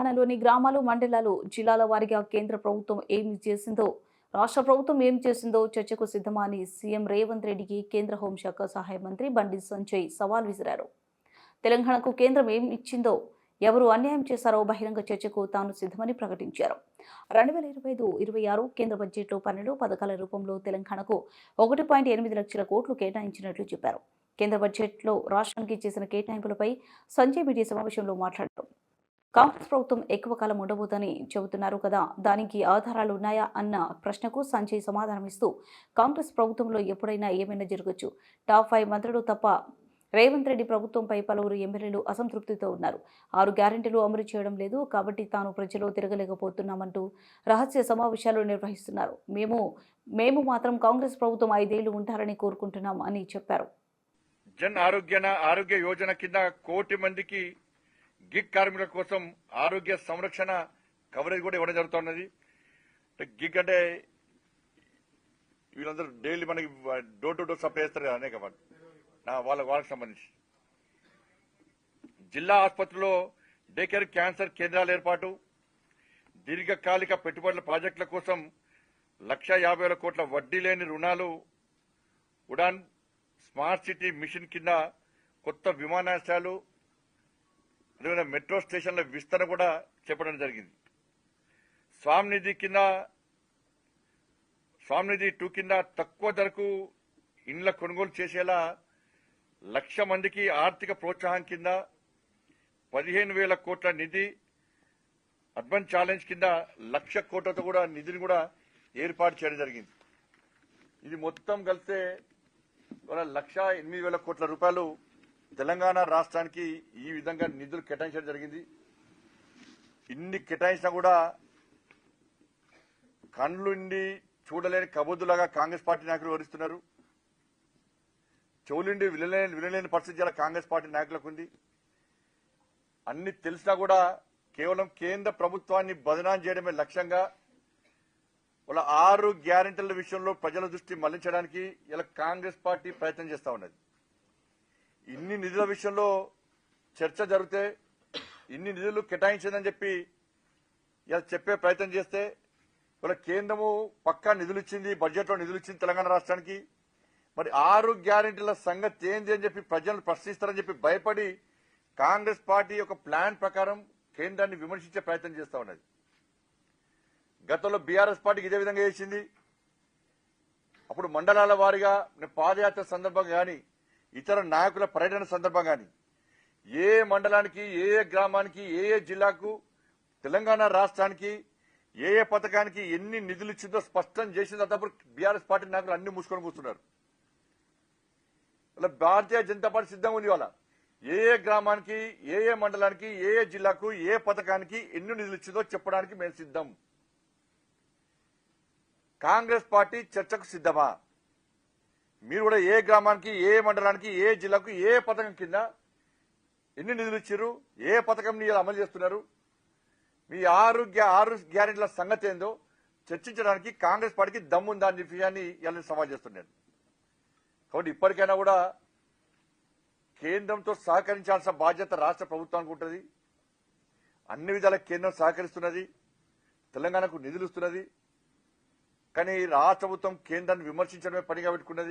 తెలంగాణలోని గ్రామాలు, మండలాలు, జిల్లాల వారీగా కేంద్ర ప్రభుత్వం ఏమి చేసిందో, రాష్ట్ర ప్రభుత్వం ఏం చేసిందో చర్చకు సిద్ధమా అని సీఎం రేవంత్ రెడ్డికి కేంద్ర హోంశాఖ సహాయ మంత్రి బండి సంజయ్ సవాల్ విసిరారు. తెలంగాణకు కేంద్రం ఏం ఇచ్చిందో, ఎవరు అన్యాయం చేశారో బహిరంగ చర్చకు తాను సిద్ధమని ప్రకటించారు. 2025-26 కేంద్ర బడ్జెట్లో 12 పథకాల రూపంలో తెలంగాణకు 1.8 లక్షల కోట్లు కేటాయించినట్లు చెప్పారు. కేంద్ర బడ్జెట్లో రాష్ట్రానికి చేసిన కేటాయింపులపై సంజయ్ మీడియా సమావేశంలో మాట్లాడారు. కాంగ్రెస్ ప్రభుత్వం ఎక్కువ కాలం ఉండబోదని చెబుతున్నారు కదా, దానికి ఆధారాలు ఉన్నాయా అన్న ప్రశ్నకు సంజయ్ సమాధానమిస్తూ, కాంగ్రెస్ ప్రభుత్వంలో ఎప్పుడైనా ఏమైనా జరగచ్చు. టాప్ 5 మంత్రులు తప్ప రేవంత్ రెడ్డి ప్రభుత్వంపై పలువురు ఎమ్మెల్యేలు అసంతృప్తితో ఉన్నారు. 6 గ్యారెంటీలు అమలు చేయడం లేదు కాబట్టి తాను ప్రజల్లో తిరగలేకపోతున్నామంటూ రహస్య సమావేశాలు నిర్వహిస్తున్నారు. మేము మాత్రం కాంగ్రెస్ ప్రభుత్వం 5 ఏళ్లు ఉంటారని కోరుకుంటున్నాం అని చెప్పారు. జన్ ఆరోగ్య యోజన కింద 1 కోటి మందికి గిగ్ కార్మికుల కోసం ఆరోగ్య సంరక్షణ కవరేజ్ కూడా ఇవ్వడం జరుగుతున్నది. గిగ్ అంటే వీళ్ళందరూ డైలీ మనకి డోర్ టు డోర్ సప్లై చేస్తారు కదా అనేక మంది, వాళ్ళకి సంబంధించి జిల్లా ఆసుపత్రిలో డే కేర్ క్యాన్సర్ కేంద్రాల ఏర్పాటు, దీర్ఘకాలిక పెట్టుబడుల ప్రాజెక్టుల కోసం 1,50,000 కోట్ల వడ్డీ లేని రుణాలు, ఉడాన్ స్మార్ట్ సిటీ మిషన్ కింద కొత్త విమానాశ్రయాలు, అదేవిధంగా మెట్రో స్టేషన్ల విస్తరణ కూడా చెప్పడం జరిగింది. స్వామినిధి 2 కింద తక్కువ ధరకు ఇండ్ల కొనుగోలు చేసేలా 1,00,000 మందికి ఆర్థిక ప్రోత్సాహం కింద 15,000 కోట్ల నిధి, అర్బన్ ఛాలెంజ్ కింద 1,00,000 కోట్లతో కూడా నిధిని కూడా ఏర్పాటు చేయడం జరిగింది. ఇది మొత్తం కలిస్తే 1,08,000 కోట్ల రూపాయలు తెలంగాణ రాష్ట్రానికి ఈ విధంగా నిధులు కేటాయించడం జరిగింది. ఇన్ని కేటాయించినా కూడా కండ్లుండి చూడలేని కబుద్దులాగా కాంగ్రెస్ పార్టీ నాయకులు వివరిస్తున్నారు. చెవులుండి వినలేని పరిస్థితి కాంగ్రెస్ పార్టీ నాయకులకు ఉంది. అన్ని తెలిసినా కూడా కేవలం కేంద్ర ప్రభుత్వాన్ని బదనాం చేయడమే లక్ష్యంగా వాళ్ళ 6 గ్యారెంటీల విషయంలో ప్రజల దృష్టి మళ్లించడానికి ఇలా కాంగ్రెస్ పార్టీ ప్రయత్నం చేస్తా ఉన్నది. ఇన్ని నిధుల విషయంలో చర్చ జరిగితే, ఇన్ని నిధులు కేటాయించిందని చెప్పి ఇలా చెప్పే ప్రయత్నం చేస్తే, ఇలా కేంద్రము పక్కా నిధులు ఇచ్చింది, బడ్జెట్లో నిధులు ఇచ్చింది తెలంగాణ రాష్ట్రానికి, మరి 6 గ్యారెంటీల సంగతి ఏంది అని చెప్పి ప్రజలను ప్రశ్నిస్తారని చెప్పి భయపడి కాంగ్రెస్ పార్టీ యొక్క ప్లాన్ ప్రకారం కేంద్రాన్ని విమర్శించే ప్రయత్నం చేస్తా ఉన్నది. గతంలో బీఆర్ఎస్ పార్టీకి ఇదే విధంగా చేసింది. అప్పుడు మండలాల వారీగా పాదయాత్ర సందర్భంగా కానీ, ఇతర నాయకుల పర్యటన సందర్భంగా కానీ, ఏ మండలానికి, ఏ గ్రామానికి, ఏ జిల్లాకు, తెలంగాణ రాష్ట్రానికి ఏ పథకానికి ఎన్ని నిధులు ఇచ్చిందో స్పష్టం చేసిందో తప్పుడు బీఆర్ఎస్ పార్టీ నాయకులు అన్ని మూసుకొని కూర్చున్నారు. ఇలా భారతీయ జనతా పార్టీ సిద్ధంగా ఉంది. వాళ్ళ ఏ గ్రామానికి, ఏ మండలానికి, ఏ జిల్లాకు, ఏ పథకానికి ఎన్ని నిధులు ఇచ్చిందో చెప్పడానికి మేము సిద్ధం. కాంగ్రెస్ పార్టీ చర్చకు సిద్ధమా? మీరు కూడా ఏ గ్రామానికి, ఏ మండలానికి, ఏ జిల్లాకు, ఏ పథకం కింద ఎన్ని నిధులు ఇచ్చారు, ఏ పథకం అమలు చేస్తున్నారు, మీ 6 గ్యారెంటీల సంగతి ఏందో చర్చించడానికి కాంగ్రెస్ పార్టీకి దమ్ముందా అనే విషయాన్ని ఇలా సవాల్ చేస్తున్నాను. కాబట్టి ఇప్పటికైనా కూడా కేంద్రంతో సహకరించాల్సిన బాధ్యత రాష్ట్ర ప్రభుత్వానికి ఉంటుంది. అన్ని విధాల కేంద్రం సహకరిస్తున్నది, తెలంగాణకు నిధులు ఇస్తున్నది. కానీ రాష్ట్ర ప్రభుత్వం కేంద్రాన్ని విమర్శించడమే పనిగా పెట్టుకున్నది.